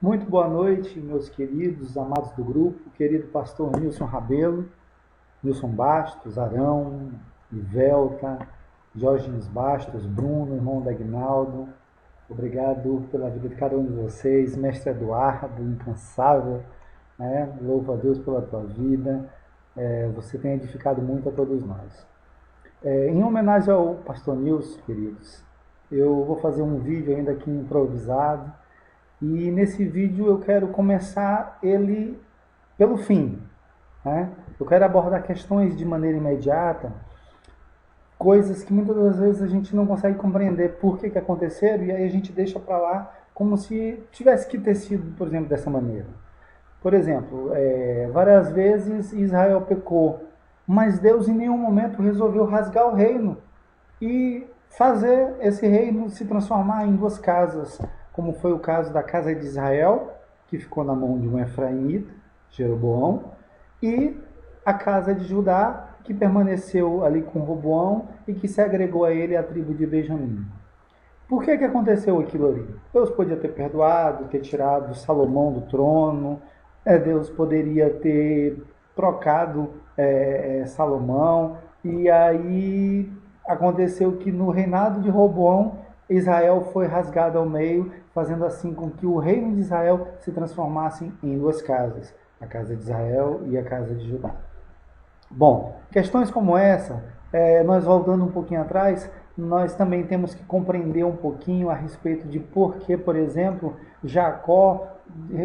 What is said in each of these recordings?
Muito boa noite, meus queridos, amados do grupo, querido pastor Nilson Rabelo, Nilson Bastos, Arão, Ivelta, Diógenes Bastos, Bruno, irmão da Aguinaldo. Obrigado pela vida de cada um de vocês, mestre Eduardo, incansável, né? Louvo a Deus pela tua vida, você tem edificado muito a todos nós. Em homenagem ao pastor Nilson, queridos, eu vou fazer um vídeo ainda aqui improvisado, e nesse vídeo eu quero começar ele pelo fim, né? Eu quero abordar questões de maneira imediata, coisas que muitas das vezes a gente não consegue compreender por que aconteceram, e aí a gente deixa para lá como se tivesse que ter sido, por exemplo, dessa maneira. Por exemplo, várias vezes Israel pecou, mas Deus em nenhum momento resolveu rasgar o reino e fazer esse reino se transformar em duas casas, como foi o caso da casa de Israel, que ficou na mão de um efraimita, Jeroboão, e a casa de Judá, que permaneceu ali com Roboão e que se agregou a ele a tribo de Benjamim. Por que aconteceu aquilo ali? Deus podia ter perdoado, ter tirado Salomão do trono, Deus poderia ter trocado Salomão, e aí aconteceu que no reinado de Roboão, Israel foi rasgado ao meio, fazendo assim com que o reino de Israel se transformasse em duas casas, a casa de Israel e a casa de Judá. Bom, questões como essa, nós voltando um pouquinho atrás, nós também temos que compreender um pouquinho a respeito de por que, por exemplo, Jacó,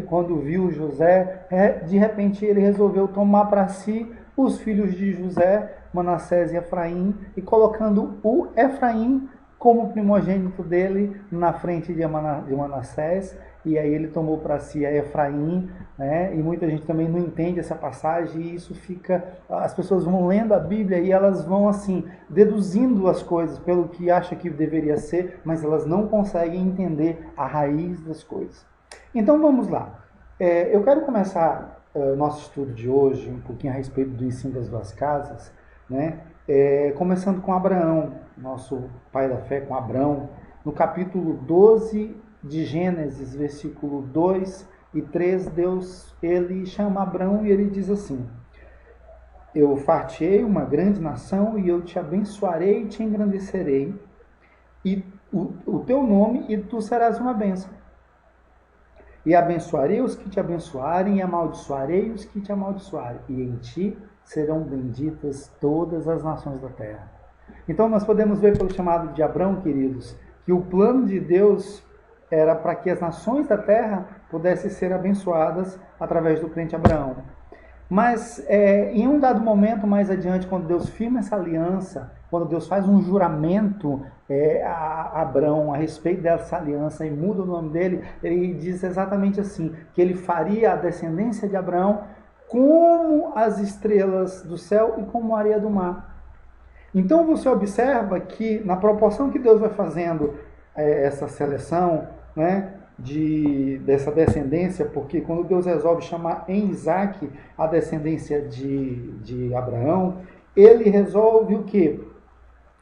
quando viu José, de repente ele resolveu tomar para si os filhos de José, Manassés e Efraim, e colocando o Efraim como primogênito dele na frente de Manassés, e aí ele tomou para si a Efraim, né? E muita gente também não entende essa passagem, e isso fica, as pessoas vão lendo a Bíblia e elas vão assim, deduzindo as coisas pelo que acha que deveria ser, mas elas não conseguem entender a raiz das coisas. Então vamos lá, eu quero começar o nosso estudo de hoje, um pouquinho a respeito do ensino das duas casas, né? Começando com Abraão, nosso pai da fé, com Abraão, no capítulo 12 de Gênesis, versículo 2 e 3, Deus ele chama Abraão e ele diz assim: eu fartei uma grande nação e eu te abençoarei e te engrandecerei, e o teu nome, e tu serás uma bênção. E abençoarei os que te abençoarem, e amaldiçoarei os que te amaldiçoarem, e em ti serão benditas todas as nações da terra. Então nós podemos ver pelo chamado de Abraão, queridos, que o plano de Deus era para que as nações da terra pudessem ser abençoadas através do crente Abraão. Mas em um dado momento mais adiante, quando Deus firma essa aliança, quando Deus faz um juramento a Abraão a respeito dessa aliança e muda o nome dele, ele diz exatamente assim, que ele faria a descendência de Abraão como as estrelas do céu e como a areia do mar. Então você observa que na proporção que Deus vai fazendo essa seleção, né, dessa descendência, porque quando Deus resolve chamar em Isaac a descendência de Abraão, ele resolve o quê?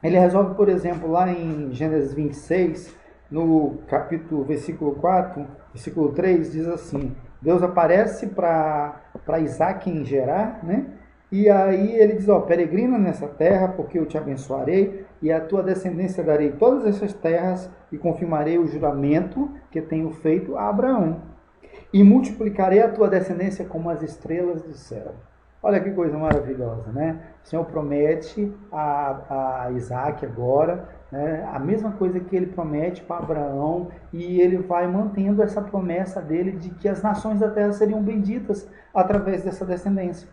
Ele resolve, por exemplo, lá em Gênesis 26, no capítulo, versículo 4, versículo 3, diz assim, Deus aparece para Isaac em Gerar, né? E aí ele diz, peregrina nessa terra, porque eu te abençoarei, e a tua descendência darei todas essas terras, e confirmarei o juramento que tenho feito a Abraão. E multiplicarei a tua descendência como as estrelas do céu. Olha que coisa maravilhosa, né? O Senhor promete a Isaac agora, né, a mesma coisa que ele promete para Abraão, e ele vai mantendo essa promessa dele de que as nações da terra seriam benditas através dessa descendência.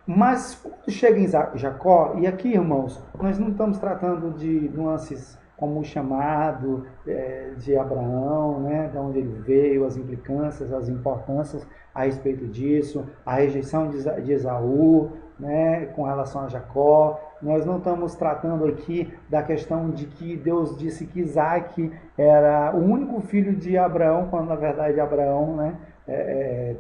Mas quando chega em Jacó, e aqui, irmãos, nós não estamos tratando de nuances como o chamado de Abraão, né, de onde ele veio, as implicâncias, as importâncias a respeito disso, a rejeição de Esaú, né, com relação a Jacó. Nós não estamos tratando aqui da questão de que Deus disse que Isaac era o único filho de Abraão, quando na verdade Abraão, né,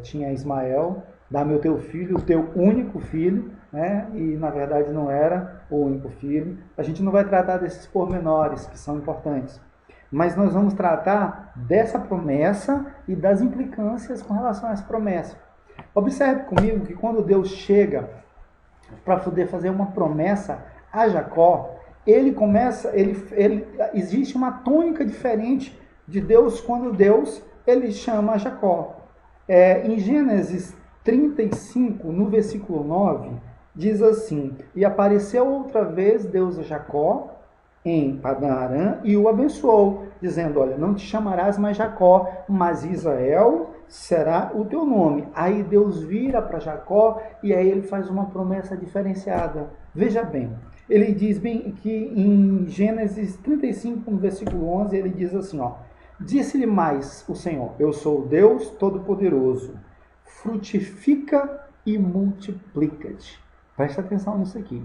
tinha Ismael. Dá-me o teu filho, o teu único filho, né? E na verdade não era o único filho. A gente não vai tratar desses pormenores que são importantes. mas nós vamos tratar dessa promessa e das implicâncias com relação a essa promessa. Observe comigo que quando Deus chega para poder fazer uma promessa a Jacó, existe uma tônica diferente de Deus quando Deus ele chama Jacó. Em Gênesis 35, no versículo 9, diz assim: e apareceu outra vez Deus a Jacó em Padã Arã e o abençoou, dizendo: olha, não te chamarás mais Jacó, mas Israel será o teu nome. Aí Deus vira para Jacó e aí ele faz uma promessa diferenciada. Veja bem, ele diz bem que em Gênesis 35, no versículo 11, ele diz assim, ó: disse-lhe mais o Senhor: eu sou o Deus Todo-Poderoso, frutifica e multiplica-te. Presta atenção nisso aqui.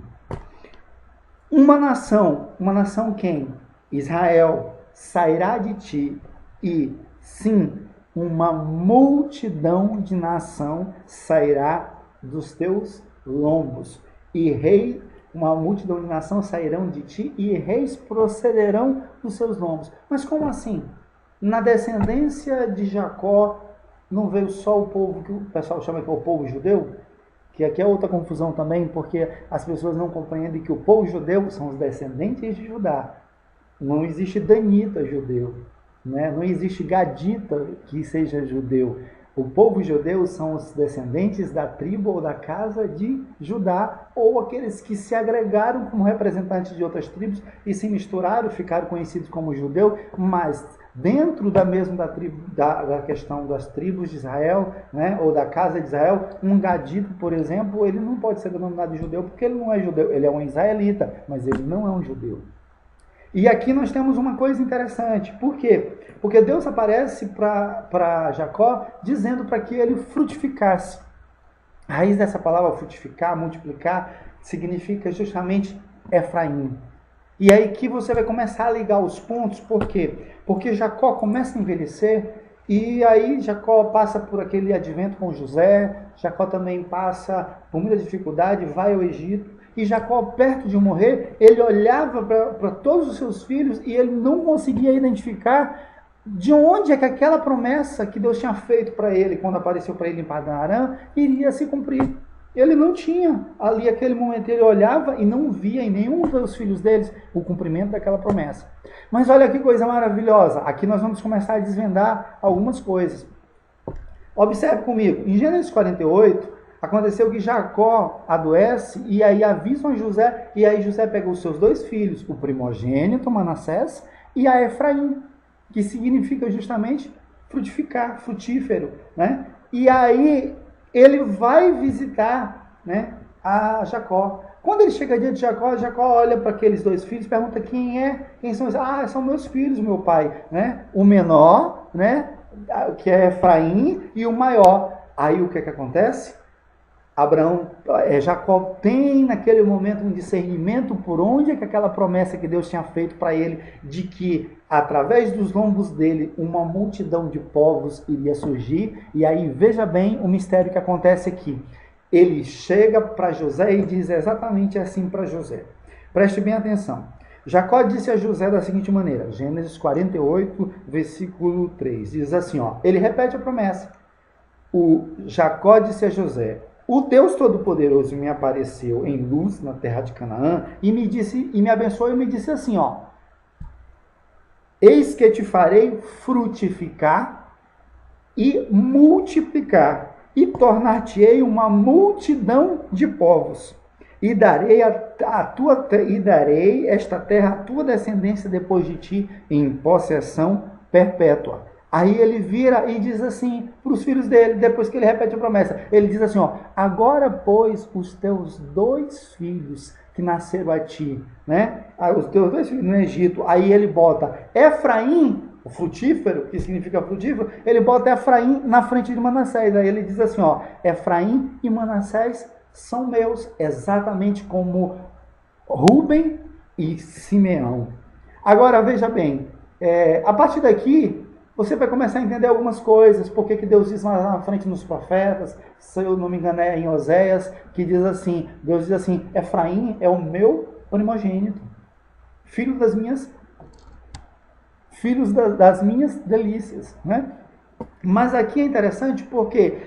Uma nação quem? Israel, sairá de ti, e sim, uma multidão de nação sairá dos teus lombos, e uma multidão de nação sairão de ti, e reis procederão dos seus lombos. Mas como assim? Na descendência de Jacó, não veio só o povo que o pessoal chama que é o povo judeu? Que aqui é outra confusão também, porque as pessoas não compreendem que o povo judeu são os descendentes de Judá. Não existe danita judeu, né? Não existe gadita que seja judeu. O povo judeu são os descendentes da tribo ou da casa de Judá, ou aqueles que se agregaram como representantes de outras tribos e se misturaram, ficaram conhecidos como judeu, mas dentro da questão das tribos de Israel, né, ou da casa de Israel, um gadito, por exemplo, ele não pode ser denominado judeu porque ele não é judeu, ele é um israelita, mas ele não é um judeu. E aqui nós temos uma coisa interessante. Por quê? Porque Deus aparece para Jacó dizendo para que ele frutificasse. A raiz dessa palavra frutificar, multiplicar, significa justamente Efraim. E aí que você vai começar a ligar os pontos. Por quê? Porque Jacó começa a envelhecer e aí Jacó passa por aquele advento com José. Jacó também passa por muita dificuldade, vai ao Egito. E Jacó, perto de morrer, ele olhava para todos os seus filhos e ele não conseguia identificar de onde é que aquela promessa que Deus tinha feito para ele, quando apareceu para ele em Padã Arã, iria se cumprir. Ele não tinha ali, aquele momento, ele olhava e não via em nenhum dos filhos deles o cumprimento daquela promessa. Mas olha que coisa maravilhosa, aqui nós vamos começar a desvendar algumas coisas. Observe comigo, em Gênesis 48, aconteceu que Jacó adoece e aí avisam a José, e aí José pega os seus dois filhos, o primogênito, Manassés, e a Efraim, que significa justamente frutificar, frutífero, né? E aí ele vai visitar, né, a Jacó. Quando ele chega diante de Jacó, Jacó olha para aqueles dois filhos, pergunta quem são eles? Ah, são meus filhos, meu pai, né? O menor, né, que é Efraim, e o maior. Aí o que acontece? Jacó tem naquele momento um discernimento por onde é que aquela promessa que Deus tinha feito para ele, de que através dos lombos dele uma multidão de povos iria surgir. E aí veja bem o mistério que acontece aqui. Ele chega para José e diz exatamente assim para José. Preste bem atenção. Jacó disse a José da seguinte maneira, Gênesis 48, versículo 3, diz assim, ó, ele repete a promessa. O Jacó disse a José: o Deus Todo-Poderoso me apareceu em luz na terra de Canaã e me abençoou e me disse assim, ó: eis que te farei frutificar e multiplicar, e tornar-te-ei uma multidão de povos, e darei esta terra à tua descendência depois de ti em possessão perpétua. Aí ele vira e diz assim para os filhos dele, depois que ele repete a promessa, ele diz assim, ó: agora, pois, os teus dois filhos que nasceram a ti, né? Os teus dois filhos no Egito, aí ele bota Efraim, o frutífero, que significa frutífero, ele bota Efraim na frente de Manassés. Aí ele diz assim, ó: Efraim e Manassés são meus, exatamente como Rúben e Simeão. Agora, veja bem, a partir daqui, você vai começar a entender algumas coisas, porque que Deus diz lá na frente nos profetas, se eu não me engano é em Oséias, que diz assim, Deus diz assim, Efraim é o meu primogênito, filho filhos das minhas delícias, né? Mas aqui é interessante porque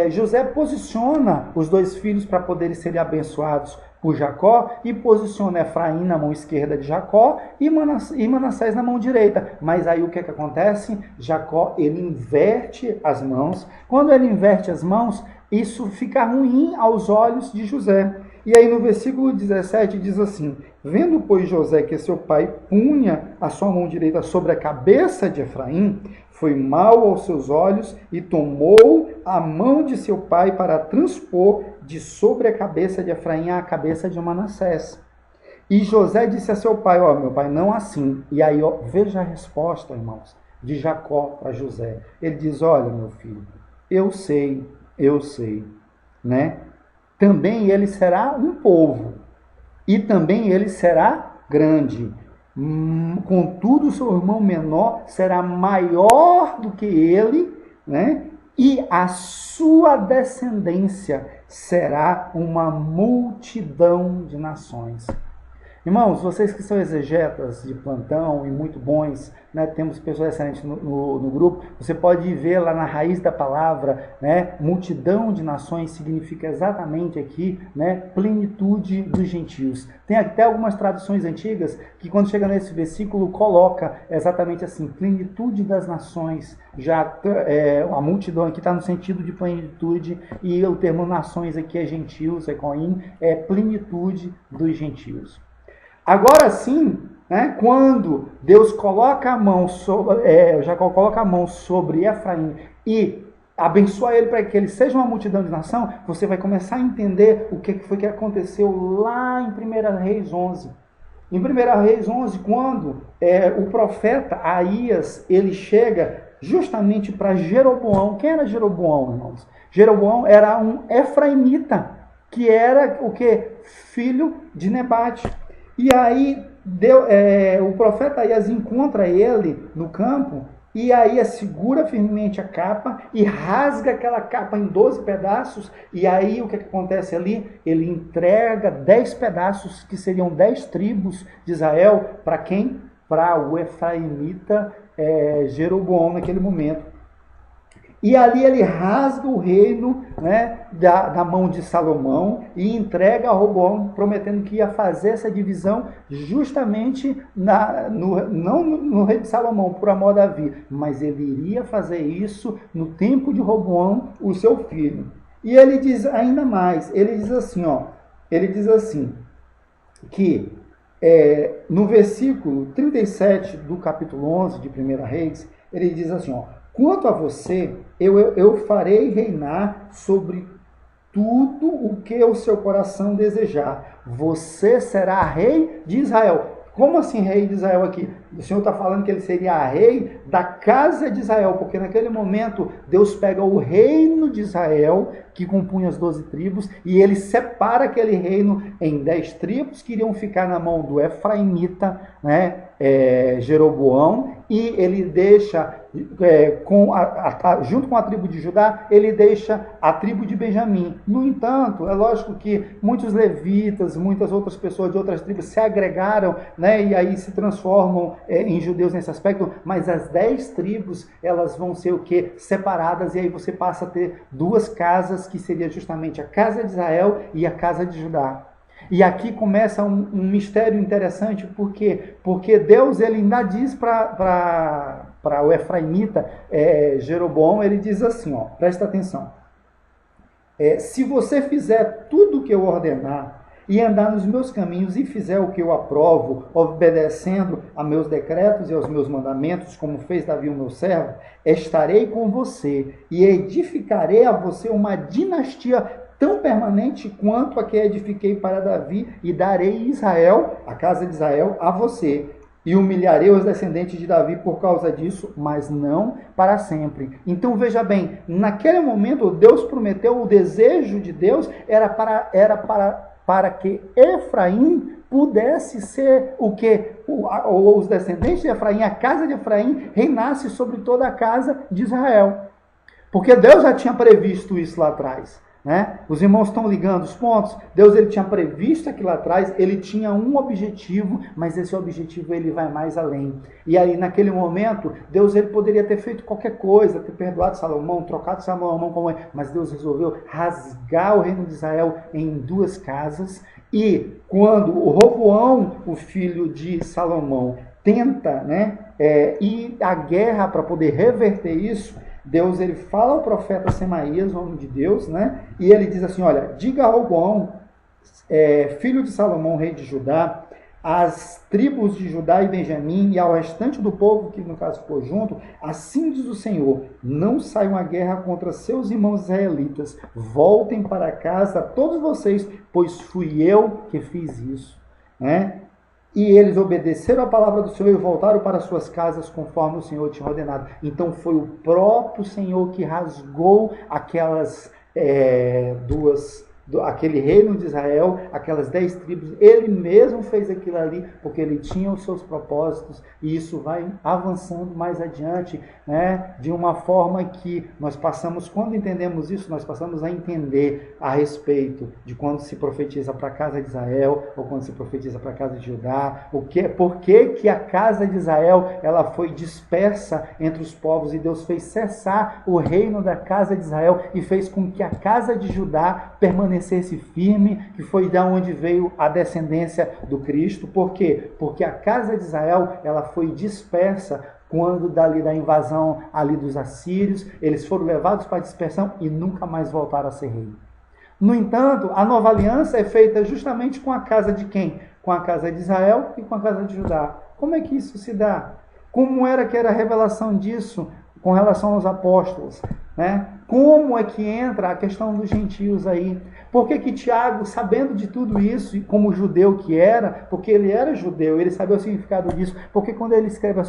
José posiciona os dois filhos para poderem serem abençoados por Jacó e posiciona Efraim na mão esquerda de Jacó e Manassés na mão direita. Mas aí o que acontece? Jacó, ele inverte as mãos. Quando ele inverte as mãos, isso fica ruim aos olhos de José. E aí no versículo 17 diz assim: vendo, pois, José que seu pai punha a sua mão direita sobre a cabeça de Efraim, foi mal aos seus olhos e tomou a mão de seu pai para transpor de sobre a cabeça de Efraim à cabeça de Manassés. E José disse a seu pai: meu pai, não assim. E aí, veja a resposta, irmãos, de Jacó para José. Ele diz: olha, meu filho, eu sei, né? Também ele será um povo, e também ele será grande. Contudo, seu irmão menor será maior do que ele, né? E a sua descendência será uma multidão de nações. Irmãos, vocês que são exegetas de plantão e muito bons, né, temos pessoas excelentes no grupo, você pode ver lá na raiz da palavra, né, multidão de nações significa exatamente aqui, né, plenitude dos gentios. Tem até algumas traduções antigas que quando chega nesse versículo coloca exatamente assim, plenitude das nações. Já a multidão aqui está no sentido de plenitude e o termo nações aqui é gentios, ecoim, é plenitude dos gentios. Agora sim, né, quando Deus coloca a mão sobre, Jacó coloca a mão sobre Efraim e abençoa ele para que ele seja uma multidão de nação, você vai começar a entender o que foi que aconteceu lá em 1 Reis 11. Em 1 Reis 11, quando o profeta Aías, ele chega justamente para Jeroboão. Quem era Jeroboão, irmãos? Jeroboão era um efraimita, que era o quê? Filho de Nebate. E aí o profeta Aías encontra ele no campo, e Aías segura firmemente a capa e rasga aquela capa em 12 pedaços, e aí o que acontece ali? Ele entrega 10 pedaços, que seriam 10 tribos de Israel, para quem? Para o efraimita Jeroboão naquele momento. E ali ele rasga o reino, né, da mão de Salomão e entrega a Roboão, prometendo que ia fazer essa divisão justamente não no rei de Salomão, por amor a Davi, mas ele iria fazer isso no tempo de Roboão, o seu filho. E ele diz ainda mais, ele diz assim, que no versículo 37 do capítulo 11 de 1 Reis, ele diz assim, quanto a você, eu farei reinar sobre tudo o que o seu coração desejar. Você será rei de Israel. Como assim rei de Israel aqui? O Senhor está falando que ele seria rei da casa de Israel, porque naquele momento Deus pega o reino de Israel, que compunha as 12 tribos, e ele separa aquele reino em 10 tribos, que iriam ficar na mão do efraimita, né, Jeroboão, e ele deixa, junto com a tribo de Judá, ele deixa a tribo de Benjamim. No entanto, é lógico que muitos levitas, muitas outras pessoas de outras tribos se agregaram, né, e aí se transformam em judeus nesse aspecto, mas as 10 tribos, elas vão ser o quê? Separadas, e aí você passa a ter duas casas, que seria justamente a casa de Israel e a casa de Judá. E aqui começa um mistério interessante, porque Deus ele ainda diz para o efraimita Jeroboão, ele diz assim, presta atenção, se você fizer tudo o que eu ordenar, e andar nos meus caminhos, e fizer o que eu aprovo, obedecendo a meus decretos e aos meus mandamentos, como fez Davi o meu servo, estarei com você, e edificarei a você uma dinastia tão permanente quanto a que edifiquei para Davi, e darei Israel, a casa de Israel, a você. E humilharei os descendentes de Davi por causa disso, mas não para sempre. Então veja bem, naquele momento Deus prometeu, o desejo de Deus era para que Efraim pudesse ser o quê? Os descendentes de Efraim, a casa de Efraim, reinasse sobre toda a casa de Israel. Porque Deus já tinha previsto isso lá atrás. né? Os irmãos estão ligando os pontos. Deus ele tinha previsto aquilo lá atrás, ele tinha um objetivo, mas esse objetivo ele vai mais além. E aí naquele momento, Deus ele poderia ter feito qualquer coisa, ter perdoado Salomão, trocado Salomão como é, mas Deus resolveu rasgar o reino de Israel em duas casas. E quando o Roboão, o filho de Salomão, tenta, né, ir à guerra para poder reverter isso, Deus ele fala ao profeta Semaías, homem de Deus, né? E ele diz assim, olha, diga a Roboão, filho de Salomão, rei de Judá, às tribos de Judá e Benjamim e ao restante do povo, que no caso ficou junto, assim diz o Senhor, não saiam à guerra contra seus irmãos israelitas, voltem para casa todos vocês, pois fui eu que fiz isso, né? E eles obedeceram a palavra do Senhor e voltaram para suas casas conforme o Senhor tinha ordenado. Então foi o próprio Senhor que rasgou aquelas aquele reino de Israel, aquelas 10 tribos. Ele mesmo fez aquilo ali porque ele tinha os seus propósitos, e isso vai avançando mais adiante, né? De uma forma que nós passamos, quando entendemos isso, nós passamos a entender a respeito de quando se profetiza para a casa de Israel ou quando se profetiza para a casa de Judá, por que a casa de Israel ela foi dispersa entre os povos e Deus fez cessar o reino da casa de Israel e fez com que a casa de Judá permanecesse firme, que foi da onde veio a descendência do Cristo. Por quê? Porque a casa de Israel ela foi dispersa quando dali da invasão ali dos assírios, eles foram levados para a dispersão e nunca mais voltaram a ser rei. No entanto, a nova aliança é feita justamente com a casa de quem? Com a casa de Israel e com a casa de Judá. Como é que isso se dá? Como era que era a revelação disso com relação aos apóstolos, né? Como é que entra a questão dos gentios aí? Por que Tiago, sabendo de tudo isso, como judeu que era, porque ele era judeu, ele sabia o significado disso, porque quando ele escreve as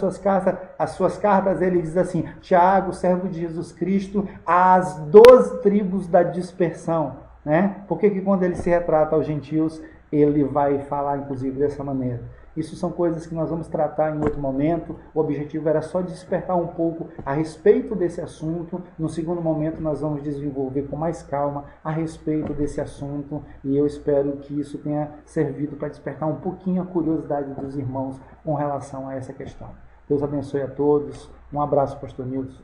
suas cartas, ele diz assim, Tiago, servo de Jesus Cristo, às 12 tribos da dispersão, né? Por que quando ele se retrata aos gentios, ele vai falar, inclusive, dessa maneira? Isso são coisas que nós vamos tratar em outro momento. O objetivo era só despertar um pouco a respeito desse assunto. No segundo momento, nós vamos desenvolver com mais calma a respeito desse assunto. E eu espero que isso tenha servido para despertar um pouquinho a curiosidade dos irmãos com relação a essa questão. Deus abençoe a todos. Um abraço, pastor Nilson.